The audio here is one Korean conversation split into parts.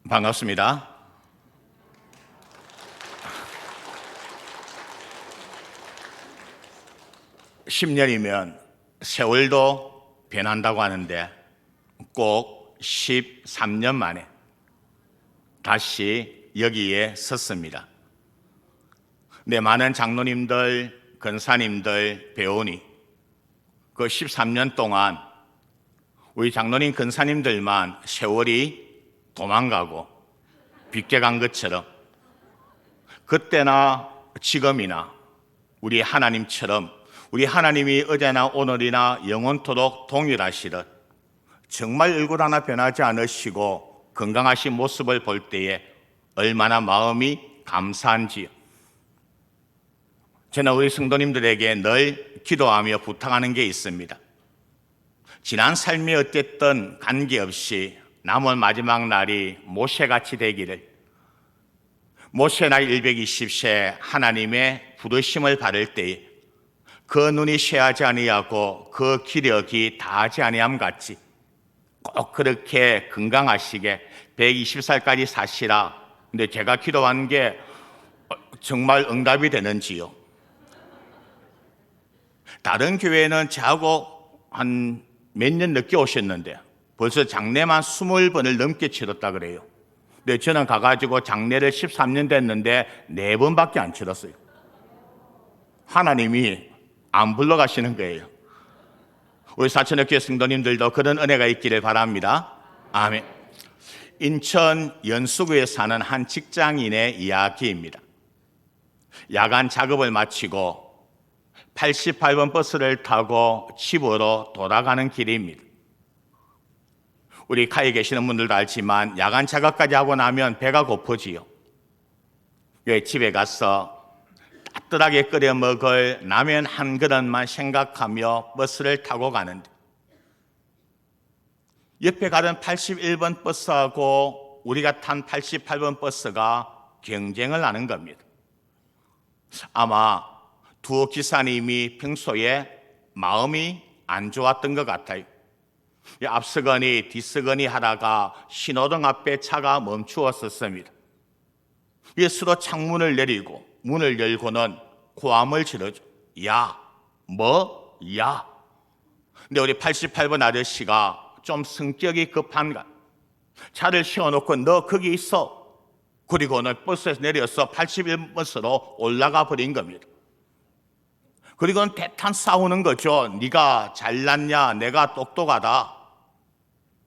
반갑습니다. (10년이면) 세월도 변한다고 하는데 꼭 13년 만에 다시 여기에 섰습니다. 많은 장로님들, 권사님들, 배우니 그 13년 동안 우리 장로님, 권사님들만 세월이 도망가고 빗겨간 것처럼 그때나 지금이나 우리 하나님처럼 우리 하나님이 어제나 오늘이나 영원토록 동일하시듯 정말 얼굴 하나 변하지 않으시고 건강하신 모습을 볼 때에 얼마나 마음이 감사한지요. 저는 우리 성도님들에게 늘 기도하며 부탁하는 게 있습니다. 지난 삶이 어쨌든 관계없이 남은 마지막 날이 모세같이 되기를, 모세 나이 120세 하나님의 부르심을 받을 때에 그 눈이 쇠하지 아니하고 그 기력이 다하지 아니함 같이 꼭 그렇게 건강하시게 120살까지 사시라. 근데 제가 기도한 게 정말 응답이 되는지요? 다른 교회는 저하고 한 몇 년 늦게 오셨는데 벌써 장례만 20번을 넘게 치렀다 그래요. 근데 저는 가가지고 장례를 13년 됐는데 4번밖에 안 치렀어요. 하나님이 안 불러가시는 거예요. 우리 사천역교회 성도님들도 그런 은혜가 있기를 바랍니다. 아멘. 인천 연수구에 사는 한 직장인의 이야기입니다. 야간 작업을 마치고 88번 버스를 타고 집으로 돌아가는 길입니다. 우리 가에 계시는 분들도 알지만 야간 작업까지 하고 나면 배가 고프지요. 집에 가서 따뜻하게 끓여 먹을 라면 한 그릇만 생각하며 버스를 타고 가는데 옆에 가던 81번 버스하고 우리가 탄 88번 버스가 경쟁을 하는 겁니다. 아마 두 기사님이 평소에 마음이 안 좋았던 것 같아요. 앞서거니 뒤서거니 하다가 신호등 앞에 차가 멈추었었습니다. 서로 창문을 내리고 문을 열고는 고함을 지르죠. 야, 뭐, 야. 근데 우리 88번 아저씨가 좀 성격이 급한가? 차를 세워놓고 너 거기 있어. 그리고는 버스에서 내려서 81번 버스로 올라가 버린 겁니다. 그리고는 대탄 싸우는 거죠. 네가 잘났냐, 내가 똑똑하다.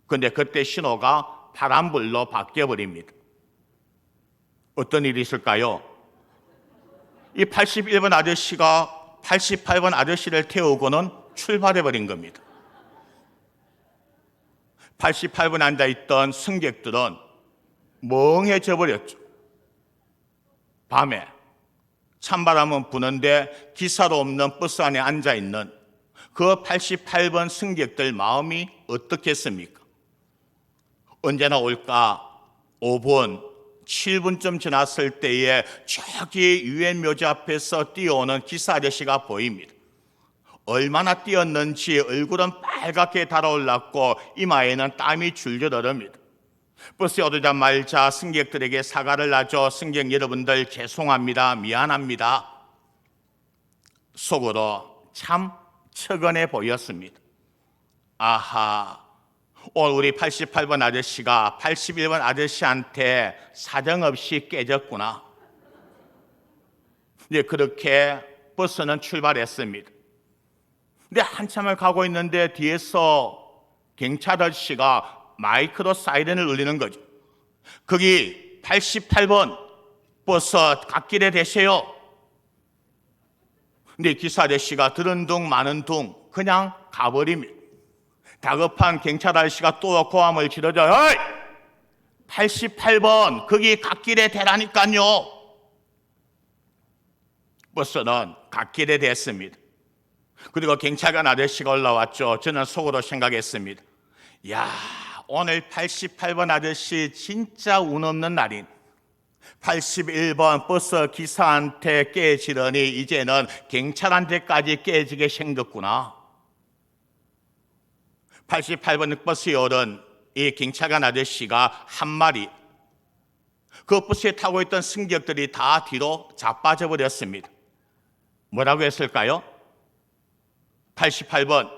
근데 그때 신호가 파란불로 바뀌어버립니다. 어떤 일이 있을까요? 이 81번 아저씨가 88번 아저씨를 태우고는 출발해버린 겁니다. 88번 앉아있던 승객들은 멍해져 버렸죠. 밤에 찬바람은 부는데 기사도 없는 버스 안에 앉아있는 그 88번 승객들 마음이 어떻겠습니까? 언제나 올까? 5분, 7분쯤 지났을 때에 저기 유엔 묘지 앞에서 뛰어오는 기사 아저씨가 보입니다. 얼마나 뛰었는지 얼굴은 빨갛게 달아올랐고 이마에는 땀이 줄줄 흐릅니다. 버스에 오르자마자 승객들에게 사과를 하죠. 승객 여러분들 죄송합니다. 미안합니다. 속으로 참 척은해 보였습니다. 아하, 오늘 우리 88번 아저씨가 81번 아저씨한테 사정없이 깨졌구나. 이제 그렇게 버스는 출발했습니다. 근데 한참을 가고 있는데 뒤에서 경찰 아저씨가 마이크로 사이렌을 울리는 거죠. 거기 88번 버스 갓길에 대세요. 근데 기사 아저씨가 들은 둥 마는 둥 그냥 가버립니다. 다급한 경찰 아저씨가 또 고함을 지르죠. 어이! 88번 거기 갓길에 대라니까요. 버스는 갓길에 댔습니다. 그리고 경찰관 아저씨가 올라왔죠. 저는 속으로 생각했습니다. 야, 오늘 88번 아저씨 진짜 운 없는 날인 81번 버스 기사한테 깨지더니 이제는 경찰한테까지 깨지게 생겼구나. 88번 버스에 오른 이 경찰관 아저씨가 한 말이 그 버스에 타고 있던 승객들이 다 뒤로 자빠져 버렸습니다. 뭐라고 했을까요? 88번,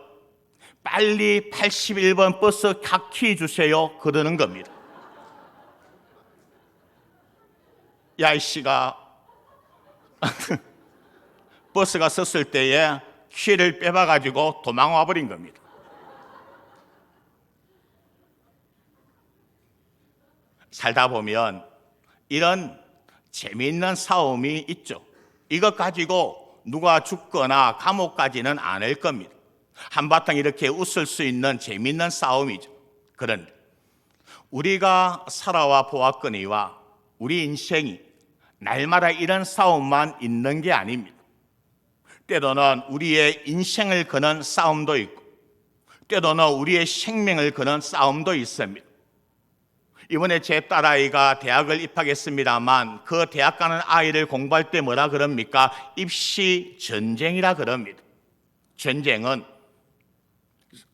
빨리 81번 버스 탑키 주세요. 그러는 겁니다. 야, 이씨가 버스가 섰을 때에 키를 빼봐가지고 도망와 버린 겁니다. 살다 보면 이런 재미있는 싸움이 있죠. 이것 가지고 누가 죽거나 감옥 가지는 않을 겁니다. 한바탕 이렇게 웃을 수 있는 재미있는 싸움이죠. 그런데 우리가 살아와 보았거니와 우리 인생이 날마다 이런 싸움만 있는 게 아닙니다. 때로는 우리의 인생을 거는 싸움도 있고 때로는 우리의 생명을 거는 싸움도 있습니다. 이번에 제 딸아이가 대학을 입학했습니다만 그 대학 가는 아이를 공부할 때 뭐라 그럽니까? 입시 전쟁이라 그럽니다. 전쟁은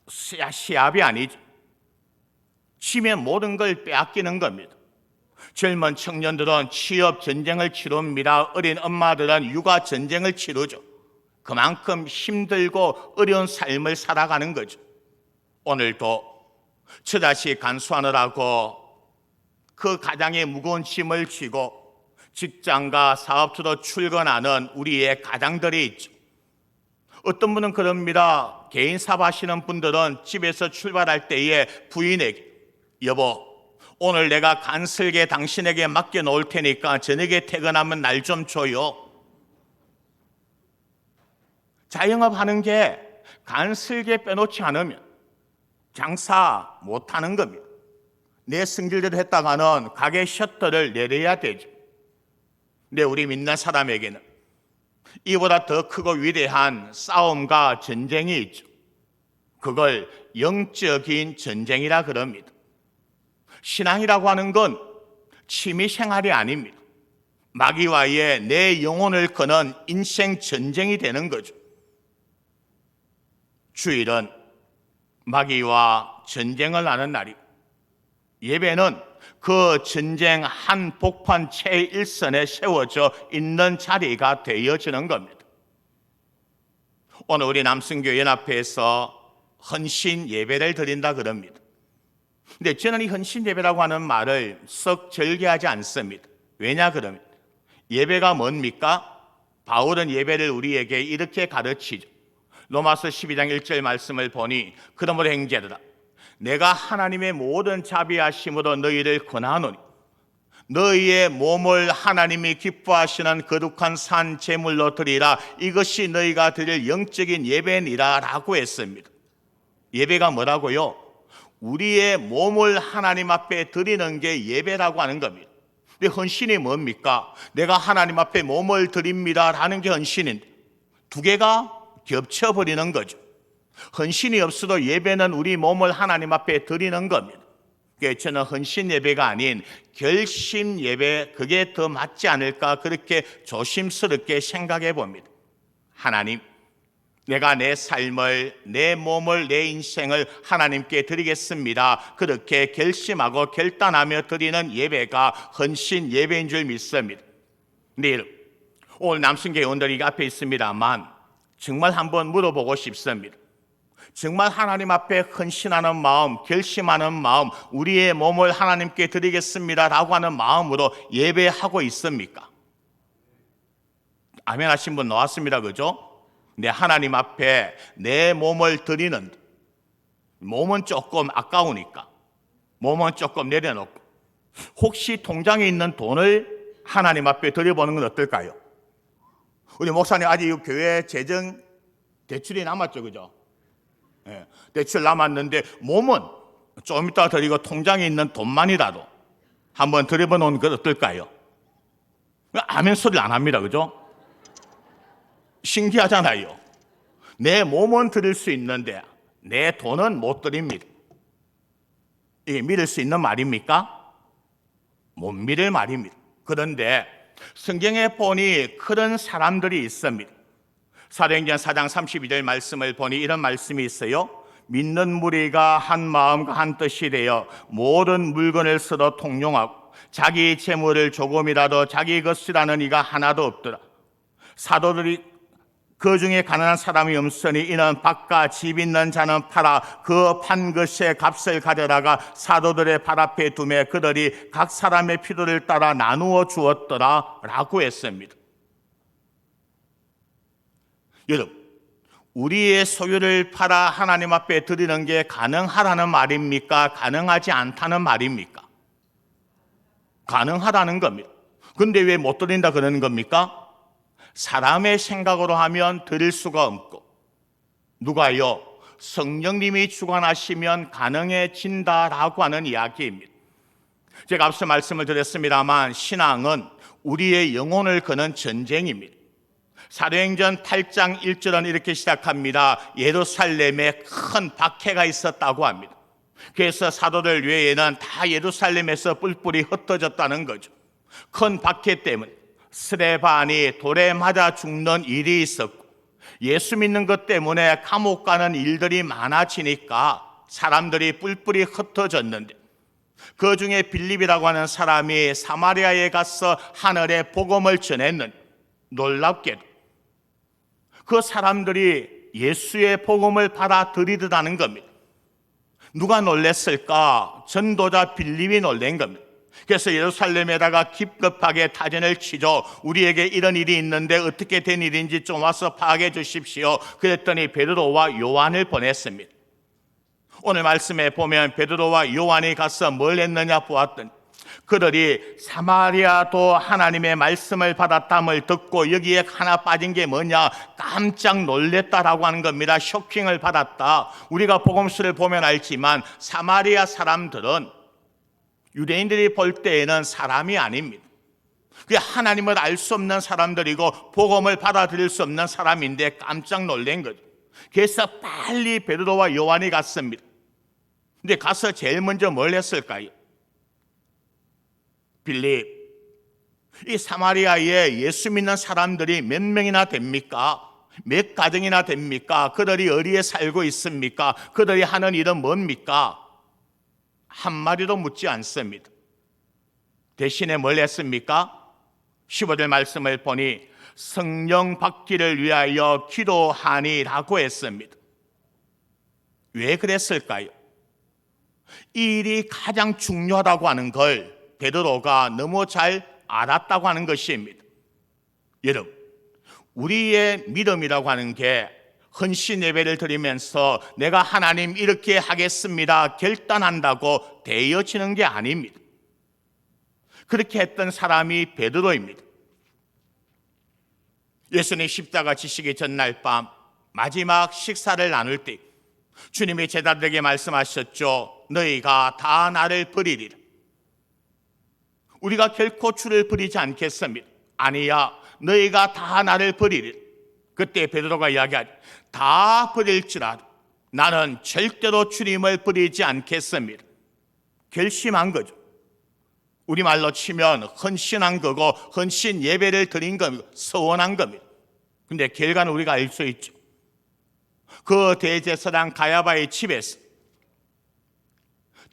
시합이 아니죠. 치면 모든 걸 빼앗기는 겁니다. 젊은 청년들은 취업 전쟁을 치릅니다. 어린 엄마들은 육아 전쟁을 치르죠. 그만큼 힘들고 어려운 삶을 살아가는 거죠. 오늘도 저다시 간수하느라고 그 가장의 무거운 짐을 쥐고 직장과 사업처로 출근하는 우리의 가장들이 있죠. 어떤 분은 그럽니다. 개인 사업하시는 분들은 집에서 출발할 때에 부인에게 여보, 오늘 내가 간슬게 당신에게 맡겨 놓을 테니까 저녁에 퇴근하면 날 좀 줘요. 자영업하는 게 간슬게 빼놓지 않으면 장사 못하는 겁니다. 내 승질대로 했다가는 가게 셔터를 내려야 되죠. 근데 우리 믿는 사람에게는 이보다 더 크고 위대한 싸움과 전쟁이 있죠. 그걸 영적인 전쟁이라 그럽니다. 신앙이라고 하는 건 취미생활이 아닙니다. 마귀와의 내 영혼을 거는 인생 전쟁이 되는 거죠. 주일은 마귀와 전쟁을 하는 날이고 예배는 그 전쟁 한 복판 제1선에 세워져 있는 자리가 되어지는 겁니다. 오늘 우리 남승교 연합회에서 헌신 예배를 드린다 그럽니다. 근데 저는 이 헌신 예배라고 하는 말을 썩 즐겨하지 않습니다. 왜냐 그러면 예배가 뭡니까? 바울은 예배를 우리에게 이렇게 가르치죠. 로마서 12장 1절 말씀을 보니 그러므로 형제들아 내가 하나님의 모든 자비하심으로 너희를 권하노니 너희의 몸을 하나님이 기뻐하시는 거룩한 산 제물로 드리라. 이것이 너희가 드릴 영적인 예배니라 라고 했습니다. 예배가 뭐라고요? 우리의 몸을 하나님 앞에 드리는 게 예배라고 하는 겁니다. 근데 헌신이 뭡니까? 내가 하나님 앞에 몸을 드립니다 라는 게 헌신인데 두 개가 겹쳐버리는 거죠. 헌신이 없어도 예배는 우리 몸을 하나님 앞에 드리는 겁니다. 그래서 저는 헌신 예배가 아닌 결심 예배, 그게 더 맞지 않을까 그렇게 조심스럽게 생각해 봅니다. 하나님, 내가 내 삶을, 내 몸을, 내 인생을 하나님께 드리겠습니다. 그렇게 결심하고 결단하며 드리는 예배가 헌신 예배인 줄 믿습니다. 근데 오늘 남순교 회원들이 앞에 있습니다만 정말 한번 물어보고 싶습니다. 정말 하나님 앞에 헌신하는 마음, 결심하는 마음, 우리의 몸을 하나님께 드리겠습니다 라고 하는 마음으로 예배하고 있습니까? 아멘 하신 분 나왔습니다. 그죠? 내 하나님 앞에 내 몸을 드리는, 몸은 조금 아까우니까 몸은 조금 내려놓고 혹시 통장에 있는 돈을 하나님 앞에 드려보는 건 어떨까요? 우리 목사님 아직 교회 재정 대출이 남았죠. 그죠? 예, 대출 남았는데 몸은 좀 이따 드리고 통장에 있는 돈만이라도 한번 드려보는 건 어떨까요? 아멘 소리를 안 합니다. 그죠? 신기하잖아요. 내 몸은 드릴 수 있는데 내 돈은 못 드립니다. 이게 믿을 수 있는 말입니까? 못 믿을 말입니다. 그런데 성경에 보니 그런 사람들이 있습니다. 사도행전 4장 32절 말씀을 보니 이런 말씀이 있어요. 믿는 무리가 한 마음과 한 뜻이 되어 모든 물건을 서로 통용하고 자기 재물을 조금이라도 자기 것이라는 이가 하나도 없더라. 사도들이 그 중에 가난한 사람이 없으니 이는 밭과 집 있는 자는 팔아 그 판 것의 값을 가져다가 사도들의 발 앞에 두매 그들이 각 사람의 필요를 따라 나누어 주었더라 라고 했습니다. 여러분, 우리의 소유를 팔아 하나님 앞에 드리는 게 가능하다는 말입니까? 가능하지 않다는 말입니까? 가능하다는 겁니다. 근데 왜 못 드린다 그러는 겁니까? 사람의 생각으로 하면 드릴 수가 없고, 누가요? 성령님이 주관하시면 가능해진다라고 하는 이야기입니다. 제가 앞서 말씀을 드렸습니다만 신앙은 우리의 영혼을 거는 전쟁입니다. 사도행전 8장 1절은 이렇게 시작합니다. 예루살렘에 큰 박해가 있었다고 합니다. 그래서 사도들 외에는 다 예루살렘에서 뿔뿔이 흩어졌다는 거죠. 큰 박해 때문에 스데반이 돌에 맞아 죽는 일이 있었고, 예수 믿는 것 때문에 감옥 가는 일들이 많아지니까 사람들이 뿔뿔이 흩어졌는데, 그 중에 빌립이라고 하는 사람이 사마리아에 가서 하늘의 복음을 전했는데, 놀랍게도 그 사람들이 예수의 복음을 받아들이더라는 겁니다. 누가 놀랬을까? 전도자 빌립이 놀란 겁니다. 그래서 예루살렘에다가 급급하게 타전을 치죠. 우리에게 이런 일이 있는데 어떻게 된 일인지 좀 와서 파악해 주십시오. 그랬더니 베드로와 요한을 보냈습니다. 오늘 말씀에 보면 베드로와 요한이 가서 뭘 했느냐 보았더니 그들이 사마리아도 하나님의 말씀을 받았담을 듣고 여기에 하나 빠진 게 뭐냐? 깜짝 놀랬다라고 하는 겁니다. 쇼킹을 받았다. 우리가 복음서를 보면 알지만 사마리아 사람들은 유대인들이 볼 때에는 사람이 아닙니다. 그게 하나님을 알 수 없는 사람들이고 복음을 받아들일 수 없는 사람인데 깜짝 놀란 거죠. 그래서 빨리 베드로와 요한이 갔습니다. 근데 가서 제일 먼저 뭘 했을까요? 빌립, 이 사마리아에 예수 믿는 사람들이 몇 명이나 됩니까? 몇 가정이나 됩니까? 그들이 어디에 살고 있습니까? 그들이 하는 일은 뭡니까? 한마디도 묻지 않습니다. 대신에 뭘 했습니까? 15절 말씀을 보니 성령 받기를 위하여 기도하니라고 했습니다. 왜 그랬을까요? 이 일이 가장 중요하다고 하는 걸 베드로가 너무 잘 알았다고 하는 것입니다. 여러분, 우리의 믿음이라고 하는 게 헌신 예배를 드리면서 내가 하나님 이렇게 하겠습니다 결단한다고 되어지는 게 아닙니다. 그렇게 했던 사람이 베드로입니다. 예수님 십자가 지시기 전날 밤 마지막 식사를 나눌 때 주님이 제자들에게 말씀하셨죠. 너희가 다 나를 버리리라. 우리가 결코 주를 버리지 않겠습니다. 아니야, 너희가 다 나를 버리리라. 그때 베드로가 이야기하지, 다 버릴지라도 나는 절대로 주님을 버리지 않겠습니다. 결심한 거죠. 우리말로 치면 헌신한 거고 헌신 예배를 드린 겁니다. 서원한 겁니다. 근데 결과는 우리가 알 수 있죠. 그 대제사장 가야바의 집에서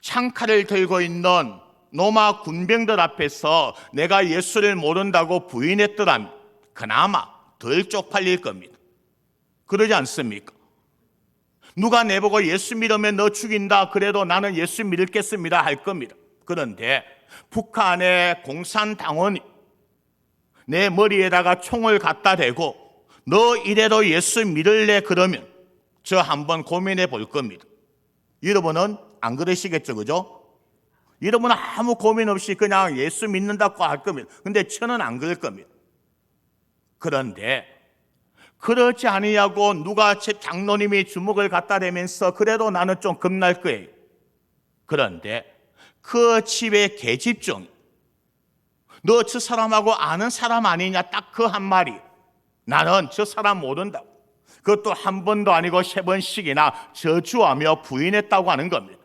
창칼을 들고 있는 로마 군병들 앞에서 내가 예수를 모른다고 부인했더라면 그나마 덜 쪽팔릴 겁니다. 그러지 않습니까? 누가 내보고 예수 믿으면 너 죽인다 그래도 나는 예수 믿겠습니다 할 겁니다. 그런데 북한의 공산당원이 내 머리에다가 총을 갖다 대고 너 이래도 예수 믿을래 그러면 저 한번 고민해 볼 겁니다. 여러분은 안 그러시겠죠, 그죠? 여러분은 아무 고민 없이 그냥 예수 믿는다고 할 겁니다. 근데 저는 안 그럴 겁니다. 그런데 그렇지 아니냐고 누가 제 장로님이 주먹을 갖다 대면서 그래도 나는 좀 겁날 거예요. 그런데 그 집의 계집종이 너 저 사람하고 아는 사람 아니냐 딱 그 한 마리. 나는 저 사람 모른다고. 그것도 한 번도 아니고 3번씩이나 저주하며 부인했다고 하는 겁니다.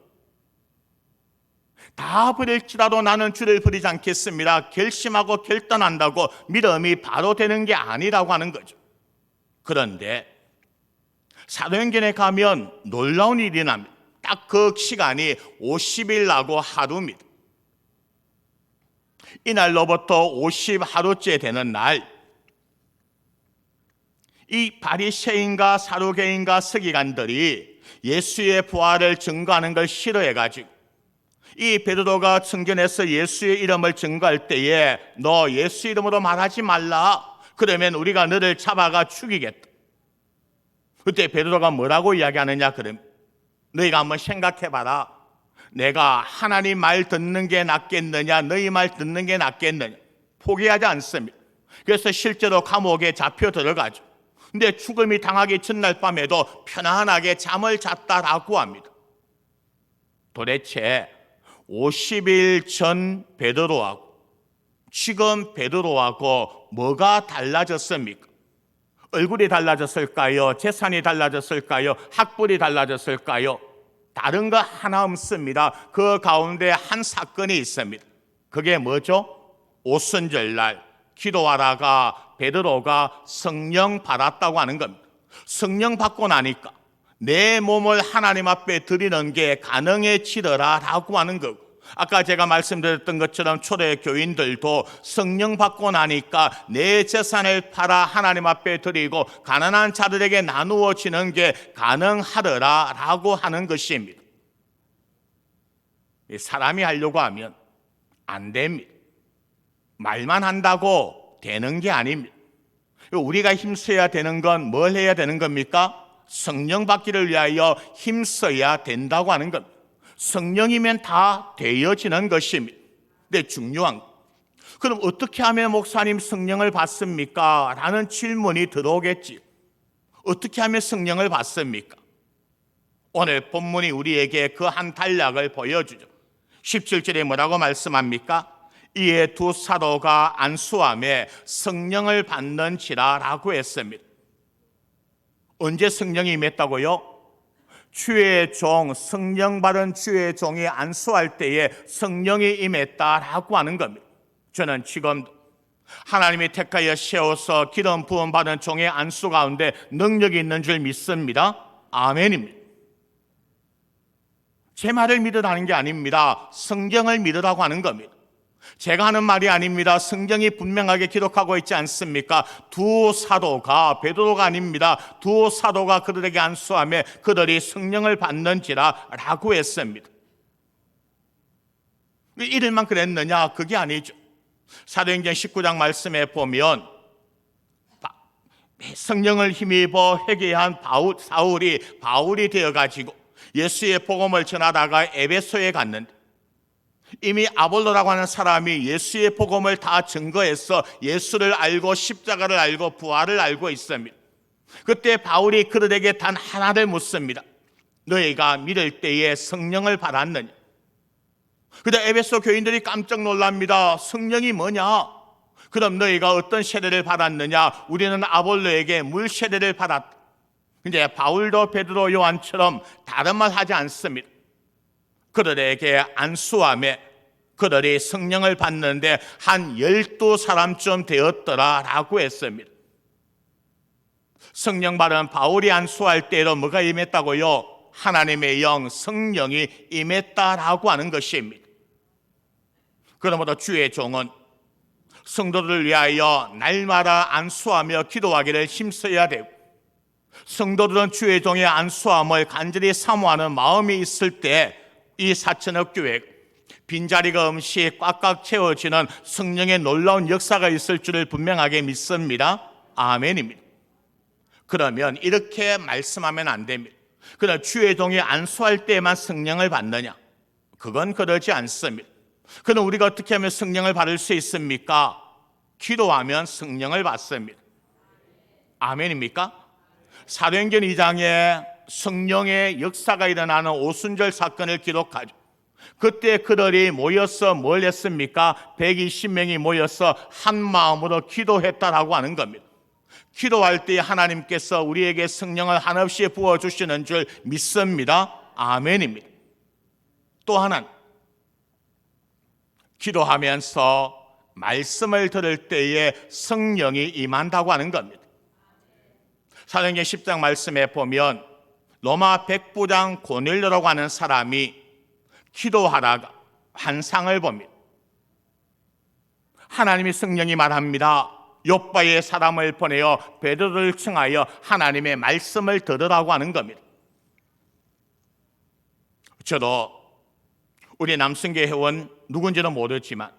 다 버릴지라도 나는 주를 버리지 않겠습니다. 결심하고 결단한다고 믿음이 바로 되는 게 아니라고 하는 거죠. 그런데 사도행전에 가면 놀라운 일이 납니다. 딱 그 시간이 50일 나고 하루입니다. 이날로부터 50하루째 되는 날, 이 바리새인과 사두개인과 서기관들이 예수의 부활을 증거하는 걸 싫어해가지고 이 베드로가 성전에서 예수의 이름을 증거할 때에 너 예수 이름으로 말하지 말라. 그러면 우리가 너를 잡아가 죽이겠다. 그때 베드로가 뭐라고 이야기하느냐 그러면 너희가 한번 생각해봐라. 내가 하나님 말 듣는 게 낫겠느냐 너희 말 듣는 게 낫겠느냐. 포기하지 않습니다. 그래서 실제로 감옥에 잡혀 들어가죠. 근데 죽음이 당하기 전날 밤에도 편안하게 잠을 잤다라고 합니다. 도대체 50일 전 베드로하고 지금 베드로하고 뭐가 달라졌습니까? 얼굴이 달라졌을까요? 재산이 달라졌을까요? 학벌이 달라졌을까요? 다른 거 하나 없습니다. 그 가운데 한 사건이 있습니다. 그게 뭐죠? 오순절날 기도하다가 베드로가 성령 받았다고 하는 겁니다. 성령 받고 나니까 내 몸을 하나님 앞에 드리는 게 가능해지더라라고 하는 거고, 아까 제가 말씀드렸던 것처럼 초대 교인들도 성령 받고 나니까 내 재산을 팔아 하나님 앞에 드리고 가난한 자들에게 나누어지는 게 가능하더라라고 하는 것입니다. 사람이 하려고 하면 안 됩니다. 말만 한다고 되는 게 아닙니다. 우리가 힘써야 되는 건 뭘 해야 되는 겁니까? 성령 받기를 위하여 힘써야 된다고 하는 겁니다. 성령이면 다 되어지는 것입니다. 근데 중요한 거, 그럼 어떻게 하면 목사님 성령을 받습니까? 라는 질문이 들어오겠지. 어떻게 하면 성령을 받습니까? 오늘 본문이 우리에게 그 한 단락을 보여주죠. 17절에 뭐라고 말씀합니까? 이에 두 사도가 안수함에 성령을 받는지라 라고 했습니다. 언제 성령이 임했다고요? 주의 종, 성령 받은 주의 종이 안수할 때에 성령이 임했다라고 하는 겁니다. 저는 지금 하나님이 택하여 세워서 기름 부음 받은 종의 안수 가운데 능력이 있는 줄 믿습니다. 아멘입니다. 제 말을 믿으라는 게 아닙니다. 성경을 믿으라고 하는 겁니다. 제가 하는 말이 아닙니다. 성경이 분명하게 기록하고 있지 않습니까? 두 사도가, 베드로가 아닙니다. 두 사도가 그들에게 안수하며 그들이 성령을 받는지라 라고 했습니다. 이들만 그랬느냐? 그게 아니죠. 사도행전 19장 말씀에 보면 성령을 힘입어 회개한 사울이 바울이 되어가지고 예수의 복음을 전하다가 에베소에 갔는데 이미 아볼로라고 하는 사람이 예수의 복음을 다 증거해서 예수를 알고 십자가를 알고 부활을 알고 있습니다. 그때 바울이 그들에게 단 하나를 묻습니다. 너희가 믿을 때에 성령을 받았느냐? 그때 에베소 교인들이 깜짝 놀랍니다. 성령이 뭐냐? 그럼 너희가 어떤 세례를 받았느냐? 우리는 아볼로에게 물 세례를 받았다. 근데 바울도 베드로 요한처럼 다른 말 하지 않습니다. 그들에게 안수함에 그들이 성령을 받는데 한 12사람쯤 되었더라라고 했습니다. 성령 받은 바울이 안수할 때로 뭐가 임했다고요? 하나님의 영, 성령이 임했다라고 하는 것입니다. 그러므로 주의 종은 성도들을 위하여 날마다 안수하며 기도하기를 힘써야 되고, 성도들은 주의 종의 안수함을 간절히 사모하는 마음이 있을 때 이 사천억 교회 빈자리가 없이 꽉꽉 채워지는 성령의 놀라운 역사가 있을 줄을 분명하게 믿습니다. 아멘입니다. 그러면 이렇게 말씀하면 안 됩니다. 그러나 주의 종이 안수할 때만 성령을 받느냐? 그건 그러지 않습니다. 그럼 우리가 어떻게 하면 성령을 받을 수 있습니까? 기도하면 성령을 받습니다. 아멘입니까? 사도행전 2장에 성령의 역사가 일어나는 오순절 사건을 기록하죠. 그때 그들이 모여서 뭘 했습니까? 120명이 모여서 한 마음으로 기도했다라고 하는 겁니다. 기도할 때 하나님께서 우리에게 성령을 한없이 부어주시는 줄 믿습니다. 아멘입니다. 또 하나는 기도하면서 말씀을 들을 때에 성령이 임한다고 하는 겁니다. 사도행전 10장 말씀에 보면 로마 백부장 고넬료라고 하는 사람이 기도하다가 환상을 봅니다. 하나님의 성령이 말합니다. 욥바의 사람을 보내어 베드로를 청하여 하나님의 말씀을 들으라고 하는 겁니다. 저도 우리 남성계 회원 누군지는 모르지만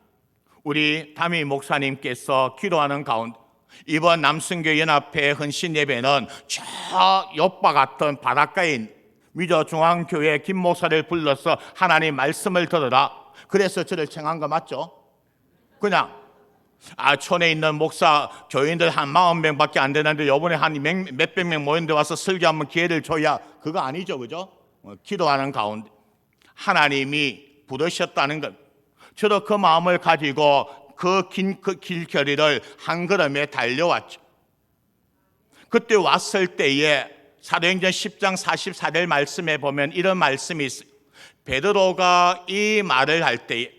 우리 담임 목사님께서 기도하는 가운데 이번 남성교 연합회 헌신 예배는 저 욥바 같은 바닷가에 있는 미저중앙교회 김 목사를 불러서 하나님 말씀을 들으라. 그래서 저를 청한 거 맞죠? 그냥 촌에 있는 목사 교인들 한 40명밖에 안 되는데 이번에 한 몇백 명 모였는데 와서 설교 한번 기회를 줘야 그거 아니죠, 그죠? 기도하는 가운데 하나님이 부르셨다는 것. 저도 그 마음을 가지고 그 길거리를 한 걸음에 달려왔죠. 그때 왔을 때에 사도행전 10장 44절 말씀에 보면 이런 말씀이 있어요. 베드로가 이 말을 할 때에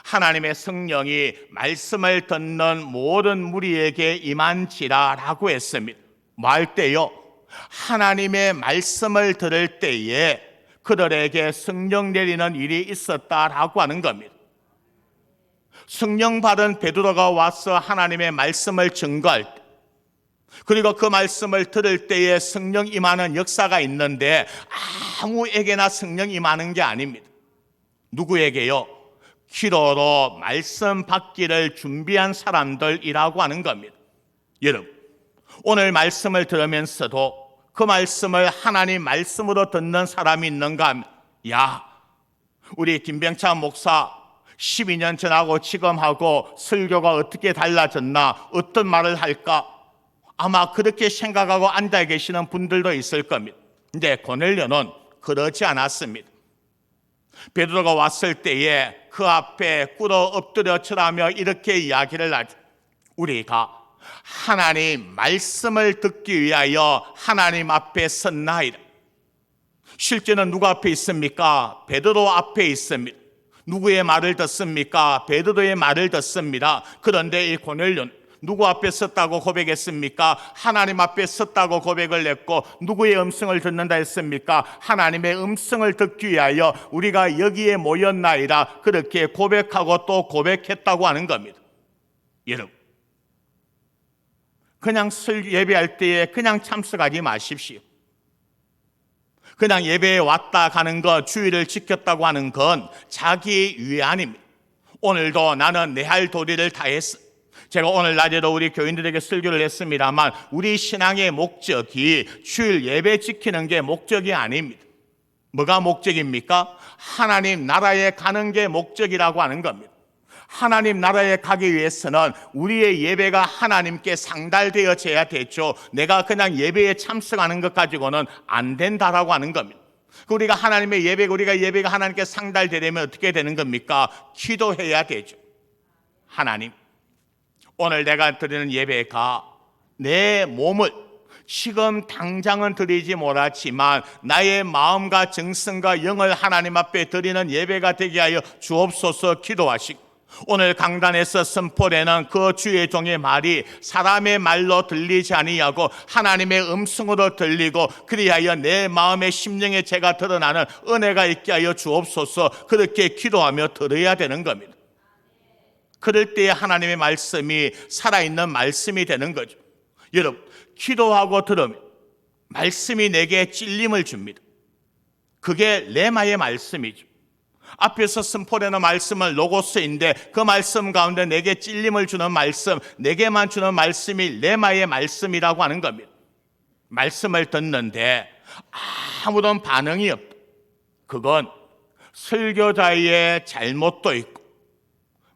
하나님의 성령이 말씀을 듣는 모든 무리에게 임한지라라고 했습니다. 뭐 할 때요? 하나님의 말씀을 들을 때에 그들에게 성령 내리는 일이 있었다라고 하는 겁니다. 성령 받은 베드로가 와서 하나님의 말씀을 증거할 때, 그리고 그 말씀을 들을 때에 성령 임하는 역사가 있는데 아무에게나 성령 임하는 게 아닙니다. 누구에게요? 기도로 말씀 받기를 준비한 사람들이라고 하는 겁니다. 여러분, 오늘 말씀을 들으면서도 그 말씀을 하나님 말씀으로 듣는 사람이 있는가 하면, 야, 우리 김병찬 목사 12년 전하고 지금하고 설교가 어떻게 달라졌나, 어떤 말을 할까, 아마 그렇게 생각하고 앉아 계시는 분들도 있을 겁니다. 근데 고넬료는 그러지 않았습니다. 베드로가 왔을 때에 그 앞에 꿇어 엎드려 절하며 이렇게 이야기를 하죠. 우리가 하나님 말씀을 듣기 위하여 하나님 앞에 섰나이다. 실제는 누구 앞에 있습니까? 베드로 앞에 있습니다. 누구의 말을 듣습니까? 베드로의 말을 듣습니다. 그런데 이 고넬료는 누구 앞에 섰다고 고백했습니까? 하나님 앞에 섰다고 고백을 했고, 누구의 음성을 듣는다 했습니까? 하나님의 음성을 듣기 위하여 우리가 여기에 모였나이다. 그렇게 고백하고 또 고백했다고 하는 겁니다. 여러분, 그냥 예배할 때에 그냥 참석하지 마십시오. 그냥 예배에 왔다 가는 것, 주의를 지켰다고 하는 건 자기 위안입니다. 오늘도 나는 내 할 도리를 다했어. 제가 오늘 낮에도 우리 교인들에게 설교를 했습니다만 우리 신앙의 목적이 주일 예배 지키는 게 목적이 아닙니다. 뭐가 목적입니까? 하나님 나라에 가는 게 목적이라고 하는 겁니다. 하나님 나라에 가기 위해서는 우리의 예배가 하나님께 상달되어져야 되죠. 내가 그냥 예배에 참석하는 것 가지고는 안 된다라고 하는 겁니다. 우리가 하나님의 예배가 하나님께 상달되려면 어떻게 되는 겁니까? 기도해야 되죠. 하나님, 오늘 내가 드리는 예배가 내 몸을 지금 당장은 드리지 못하지만 나의 마음과 정성과 영을 하나님 앞에 드리는 예배가 되게 하여 주옵소서 기도하시고, 오늘 강단에서 선포되는 그 주의 종의 말이 사람의 말로 들리지 아니하고 하나님의 음성으로 들리고, 그리하여 내 마음의 심령에 제가 드러나는 은혜가 있게 하여 주옵소서. 그렇게 기도하며 들어야 되는 겁니다. 그럴 때에 하나님의 말씀이 살아있는 말씀이 되는 거죠. 여러분, 기도하고 들으면 말씀이 내게 찔림을 줍니다. 그게 레마의 말씀이죠. 앞에서 선포되는 말씀은 로고스인데 그 말씀 가운데 내게 찔림을 주는 말씀, 내게만 주는 말씀이 레마의 말씀이라고 하는 겁니다. 말씀을 듣는데 아무런 반응이 없다. 그건 설교자의 잘못도 있고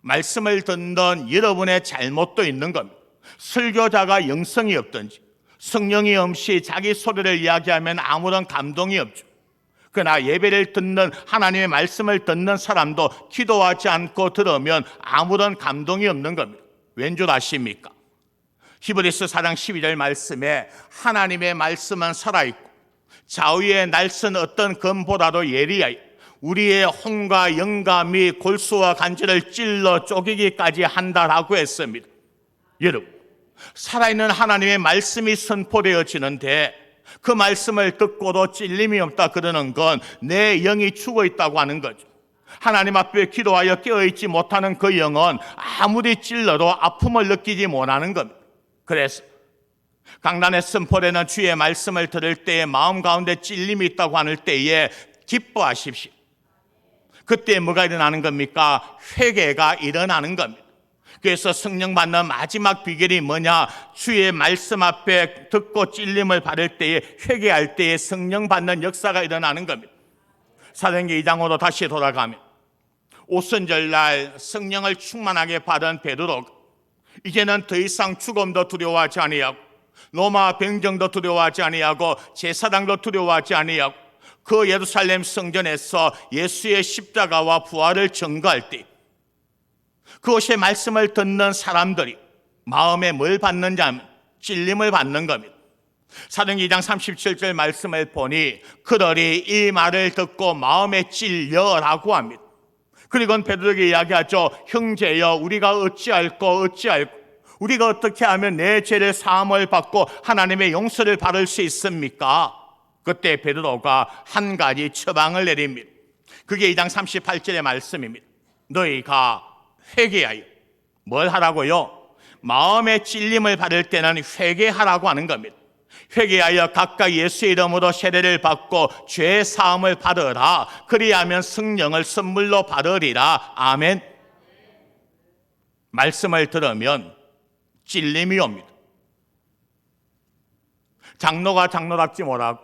말씀을 듣는 여러분의 잘못도 있는 겁니다. 설교자가 영성이 없든지 성령이 없이 자기 소리를 이야기하면 아무런 감동이 없죠. 그러나 예배를 듣는, 하나님의 말씀을 듣는 사람도 기도하지 않고 들으면 아무런 감동이 없는 겁니다. 왠 줄 아십니까? 히브리서 4장 12절 말씀에 하나님의 말씀은 살아있고 좌우에 날선 어떤 검보다도 예리하여 우리의 혼과 영과 및 골수와 간질을 찔러 쪼개기까지 한다라고 했습니다. 여러분, 살아있는 하나님의 말씀이 선포되어지는데 그 말씀을 듣고도 찔림이 없다 그러는 건 내 영이 죽어 있다고 하는 거죠. 하나님 앞에 기도하여 깨어있지 못하는 그 영은 아무리 찔러도 아픔을 느끼지 못하는 겁니다. 그래서 강단의 선포되는 주의 말씀을 들을 때에 마음 가운데 찔림이 있다고 하는 때에 기뻐하십시오. 그때 뭐가 일어나는 겁니까? 회개가 일어나는 겁니다. 그래서 성령 받는 마지막 비결이 뭐냐? 주의 말씀 앞에 듣고 찔림을 받을 때에, 회개할 때에 성령 받는 역사가 일어나는 겁니다. 사도행전 2장으로 다시 돌아가면 오순절날 성령을 충만하게 받은 베드로가 이제는 더 이상 죽음도 두려워하지 아니하고 로마 병정도 두려워하지 아니하고 제사장도 두려워하지 아니하고 그 예루살렘 성전에서 예수의 십자가와 부활을 증거할 때 그것의 말씀을 듣는 사람들이 마음에 뭘 받는지 하면 찔림을 받는 겁니다. 사도행전 2장 37절 말씀을 보니 그들이 이 말을 듣고 마음에 찔려라고 합니다. 그리고 베드로에게 이야기하죠. 형제여, 우리가 어찌할꼬 우리가 어떻게 하면 내 죄를 사함을 받고 하나님의 용서를 받을 수 있습니까? 그때 베드로가 한 가지 처방을 내립니다. 그게 2장 38절의 말씀입니다. 너희가 회개하여 뭘 하라고요? 마음의 찔림을 받을 때는 회개하라고 하는 겁니다. 회개하여 각각 예수의 이름으로 세례를 받고 죄 사함을 받으라. 그리하면 성령을 선물로 받으리라. 아멘. 말씀을 들으면 찔림이 옵니다. 장로가 장로답지 못하고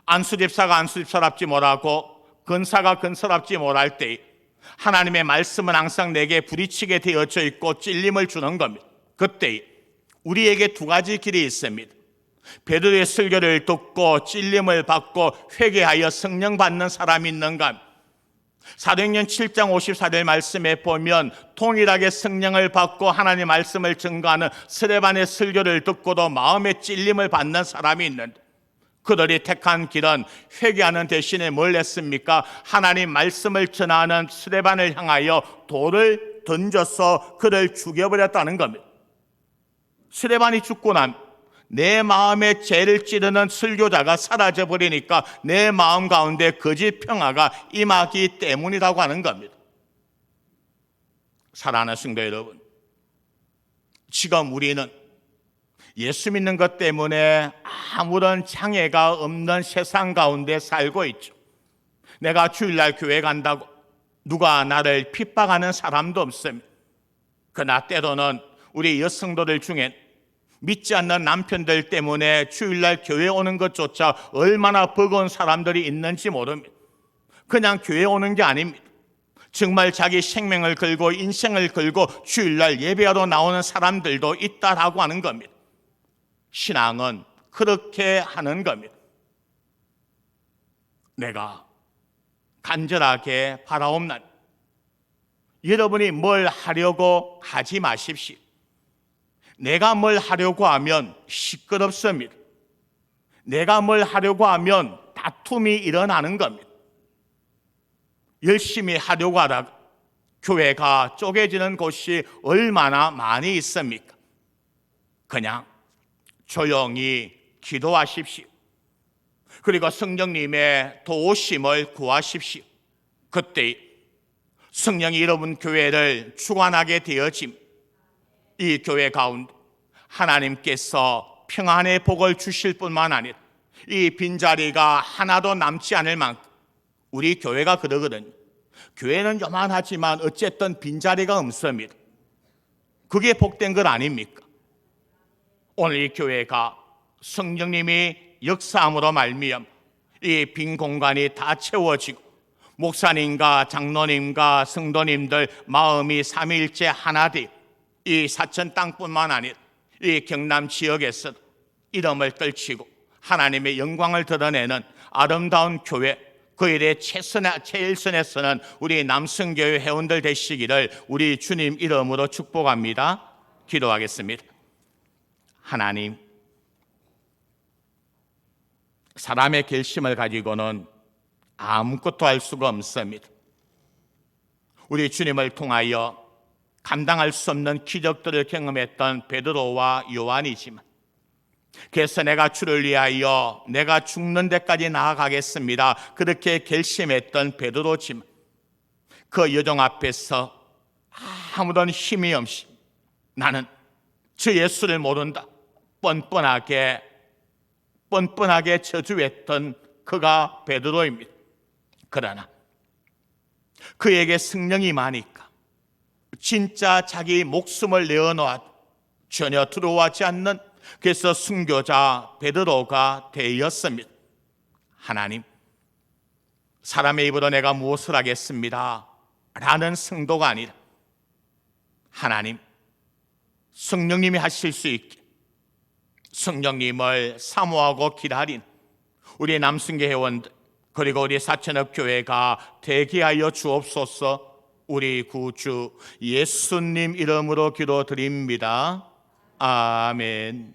안수집사가 안수집사답지 못하고 근사가 근사답지 못할 때 하나님의 말씀은 항상 내게 부딪히게 되어져 있고 찔림을 주는 겁니다. 그때 우리에게 두 가지 길이 있습니다. 베드로의 설교를 듣고 찔림을 받고 회개하여 성령 받는 사람이 있는가? 사도행전 7장 54절 말씀에 보면 동일하게 성령을 받고 하나님의 말씀을 증거하는 스데반의 설교를 듣고도 마음의 찔림을 받는 사람이 있는데 그들이 택한 길은 회개하는 대신에 뭘 했습니까? 하나님 말씀을 전하는 스데반을 향하여 돌을 던져서 그를 죽여버렸다는 겁니다. 스데반이 죽고 난 내 마음에 죄를 찌르는 설교자가 사라져버리니까 내 마음 가운데 거짓 평화가 임하기 때문이라고 하는 겁니다. 사랑하는 성도 여러분, 지금 우리는 예수 믿는 것 때문에 아무런 장애가 없는 세상 가운데 살고 있죠. 내가 주일날 교회 간다고 누가 나를 핍박하는 사람도 없습니다. 그러나 때로는 우리 여성도들 중엔 믿지 않는 남편들 때문에 주일날 교회 오는 것조차 얼마나 버거운 사람들이 있는지 모릅니다. 그냥 교회 오는 게 아닙니다. 정말 자기 생명을 걸고 인생을 걸고 주일날 예배하러 나오는 사람들도 있다라고 하는 겁니다. 신앙은 그렇게 하는 겁니다. 내가 간절하게 바라옵나니 여러분이 뭘 하려고 하지 마십시오. 내가 뭘 하려고 하면 시끄럽습니다. 내가 뭘 하려고 하면 다툼이 일어나는 겁니다. 열심히 하려고 하다가 교회가 쪼개지는 곳이 얼마나 많이 있습니까? 그냥 조용히 기도하십시오. 그리고 성령님의 도우심을 구하십시오. 그때 성령이 여러분 교회를 주관하게 되어짐. 이 교회 가운데 하나님께서 평안의 복을 주실 뿐만 아니라 이 빈자리가 하나도 남지 않을 만큼 우리 교회가 그러거든요. 교회는 요만하지만 어쨌든 빈자리가 없습니다. 그게 복된 것 아닙니까? 오늘 이 교회가 성령님이 역사함으로 말미암아 이 빈 공간이 다 채워지고 목사님과 장로님과 성도님들 마음이 삼위일체 하나 되어 이 사천 땅뿐만 아니라 이 경남 지역에서 이름을 떨치고 하나님의 영광을 드러내는 아름다운 교회, 그 일에 최일선에 서는 우리 남성교회 회원들 되시기를 우리 주님 이름으로 축복합니다. 기도하겠습니다. 하나님, 사람의 결심을 가지고는 아무것도 할 수가 없습니다. 우리 주님을 통하여 감당할 수 없는 기적들을 경험했던 베드로와 요한이지만 그래서 내가 주를 위하여 내가 죽는 데까지 나아가겠습니다. 그렇게 결심했던 베드로지만 그 여종 앞에서 아무런 힘이 없이 나는 저 예수를 모른다 뻔뻔하게 저주했던 그가 베드로입니다. 그러나 그에게 성령이 임하니까 진짜 자기 목숨을 내어놓아 전혀 두려워하지 않는, 그래서 순교자 베드로가 되었습니다. 하나님, 사람의 입으로 내가 무엇을 하겠습니다 라는 성도가 아니라 하나님, 성령님이 하실 수 있게 성령님을 사모하고 기다린 우리 남순교 회원들 그리고 우리 사천읍 교회가 되게 하여 주옵소서. 우리 구주 예수님 이름으로 기도드립니다. 아멘.